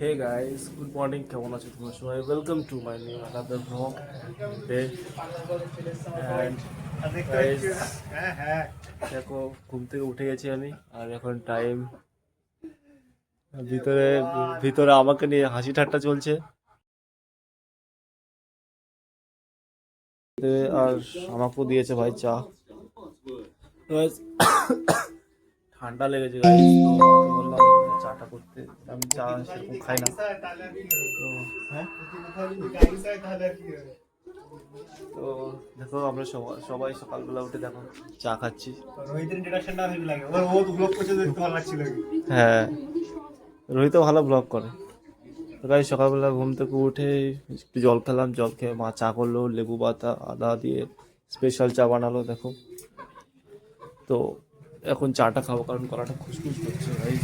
Hey guys, good morning. কেমন আছো তোমরা সবাই? Welcome to my new another blog day. And guys, দেখো ঘুম থেকে উঠে গেছি আমি, আর এখন টাইম ভিতরে ভিতরে আমাকে নিয়ে হাসি ঠাট্টা চলছে। আর আমাকেও দিয়েছে ভাই চা। Guys, ঠান্ডা লেগেছে গাইস, তো মাকে বললাম চাটা করতে। আমি চা সেরকম খাই না, তো হ্যাঁ। তো দেখো আমরা সবাই সকালবেলা উঠে দেখো চা খাচ্ছি। রোহিতের ইন্ট্রোডাকশনটা হেভি লাগে। ও তো ব্লগ করছে, দেখতে ভালো লাগছিল। হ্যাঁ, রোহিতও ভালো ব্লগ করে। তো গাইস, সকালবেলা ঘুম থেকে উঠে একটু জল খেলাম, জল খেয়ে মা চা করলো, লেবু পাতা আদা দিয়ে স্পেশাল চা বানালো দেখো। তো এখন চাটা খাবো, কারণ গলাটা খুসখুস করছে ভাই।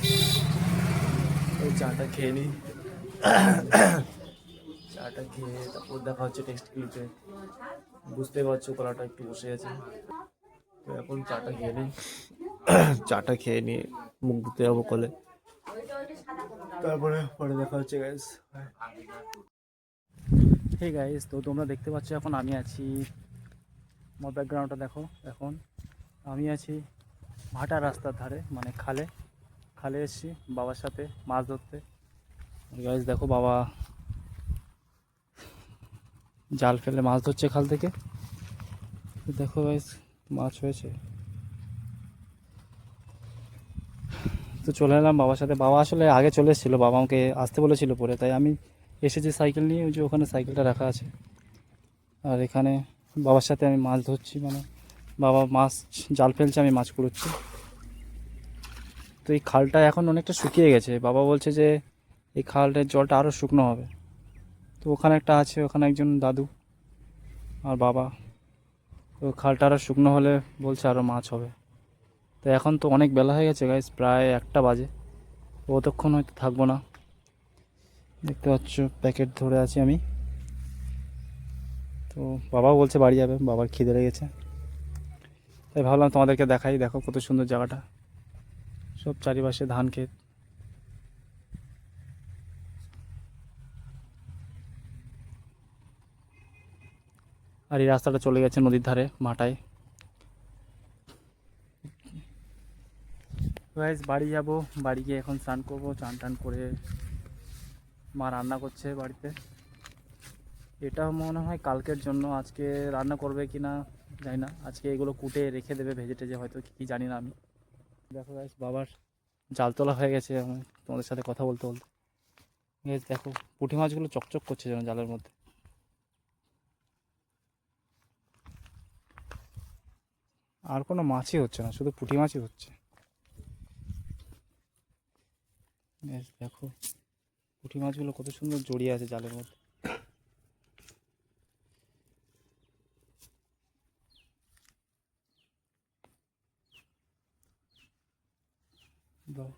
ওই চাটা খেয়ে নিই, চাটা খেয়ে তারপর দেখা হচ্ছে টেক্সট ক্লিপে। বুঝতে পারছো গলাটা একটু বসে গেছে, তো এখন চাটা খেয়ে নিই। চাটা খেয়ে নিয়ে মুখ ধুতে যাবো কলে, তারপরে পরে দেখা হচ্ছে গাইস। হে গাইস, তো তোমরা দেখতে পাচ্ছ এখন আমি আছি, আমার ব্যাকগ্রাউন্ডটা দেখো। এখন আমি আছি ভাটা রাস্তার ধারে, মানে খালে খালে এসেছি বাবার সাথে মাছ ধরতে। গাইস দেখো, বাবা জাল ফেলে মাছ ধরছে খাল থেকে। দেখো গাইস, মাছ হয়েছে। তো চলে এলাম বাবার সাথে। বাবা আসলে আগে চলে এসেছিলো, বাবা আমাকে আসতে বলেছিল পরে, তাই আমি এসেছি সাইকেল নিয়ে। ওই যে ওখানে সাইকেলটা রাখা আছে, আর এখানে বাবার সাথে আমি মাছ ধরছি, মানে বাবা মাছ জাল ফেলছে, আমি মাছ কুড়োচ্ছি। তো এই খালটা এখন অনেকটা শুকিয়ে গেছে, বাবা বলছে যে এই খালটার জলটা আরও শুকনো হবে। তো ওখানে একটা আছে, ওখানে একজন দাদু আর বাবা, তো খালটা আরও শুকনো হলে বলছে আরও মাছ হবে। তো এখন তো অনেক বেলা হয়ে গেছে গাইস, প্রায় 1টা বাজে। তো অতক্ষণ হয়তো থাকবো না। দেখতে পাচ্ছ প্যাকেট ধরে আছি আমি। তো বাবাও বলছে বাড়ি যাবে, বাবার খিদে লেগেছে, তাই ভাবলাম তোমাদেরকে দেখাই। দেখো কত সুন্দর জায়গাটা, সব চারিপাশে ধান ক্ষেত। আর এই রাস্তাটা চলে গেছে নদীর ধারে মাটায়। গাইস, বাড়ি যাব, বাড়ি গিয়ে এখন স্নান করবো, চান টান করে মা রান্না করছে বাড়িতে। এটা মনে হয় কালকের জন্য, আজকে রান্না করবে কি না জানি না। আজকে এগুলো কুটে রেখে দেবে, ভেজে টেজে হয়তো, কি জানি না আমি। দেখো গাইস, বাবার জাল তোলা হয়ে গেছে। আমি তোমাদের সাথে কথা বলতে বলতে গাইস দেখো, পুঁটি মাছগুলো চকচক করছে যেন জালের মধ্যে। আর কোনো মাছই হচ্ছে না, শুধু পুঁটি মাছই হচ্ছে। গাইস দেখো, পুঁটি মাছগুলো কত সুন্দর জড়িয়ে আছে জালের মধ্যে। বাহ,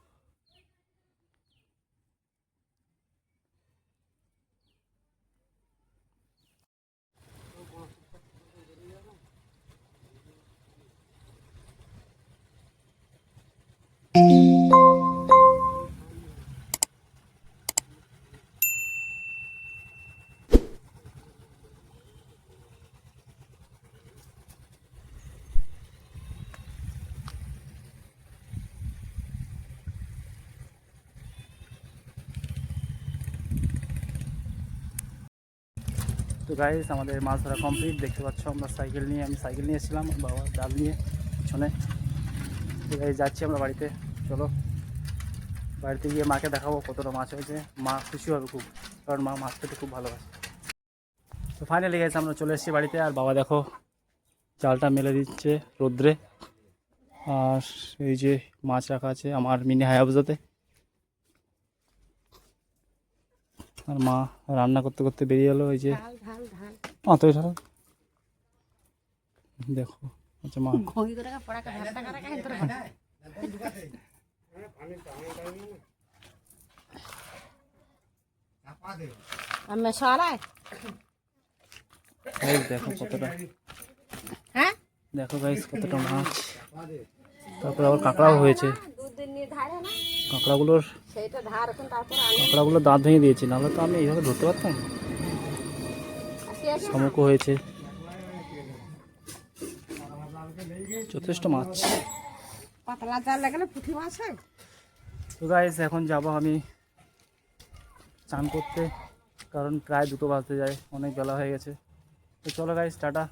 তো গাইস আমাদের মাছ ধরা কমপ্লিট। দেখতে পাচ্ছ আমরা সাইকেল নিয়ে, আমি সাইকেল নিয়ে এসেছিলাম, বাবা জাল নিয়ে পিছনে। তো গাইস যাচ্ছি আমরা বাড়িতে। চলো বাড়িতে গিয়ে মাকে দেখাবো কতটা মাছ হয়েছে, মা খুশি হবে খুব, কারণ মা মাছ খেতে খুব ভালোবাসে। তো ফাইনালি গাইস আমরা চলে এসেছি বাড়িতে, আর বাবা দেখো জালটা মেলে দিচ্ছে রোদ্রে। আর এই যে মাছ রাখা আছে আমার মিনি হায়াবুসাতে, আর মা রান্না করতে করতে বেরিয়ে এলো। এই যে তো ঢাল দেখো, আচ্ছা মা দেখো কতটা, দেখো গাইস কতটা মাছ। তারপরে আবার কাঁকড়াও হয়েছে। কাঁকড়াগুলোর সেইটা ধার এখন তারপর আনি কাঁকড়াগুলোর দাঁত ভেঙে দিয়েছি, নাহলে তো আমি এইভাবে ধরতে পারতাম। আসি আসি শামুকও হয়েছে, যথেষ্ট মাছ। পাতলা জাল লাগালে পুঁটি মাছ হয়। তো গাইস এখন যাব আমি চান করতে, কারণ প্রায় 2টো বাজতে যায়, অনেক বেলা হয়ে গেছে। তো চলো গাইস, টাটা।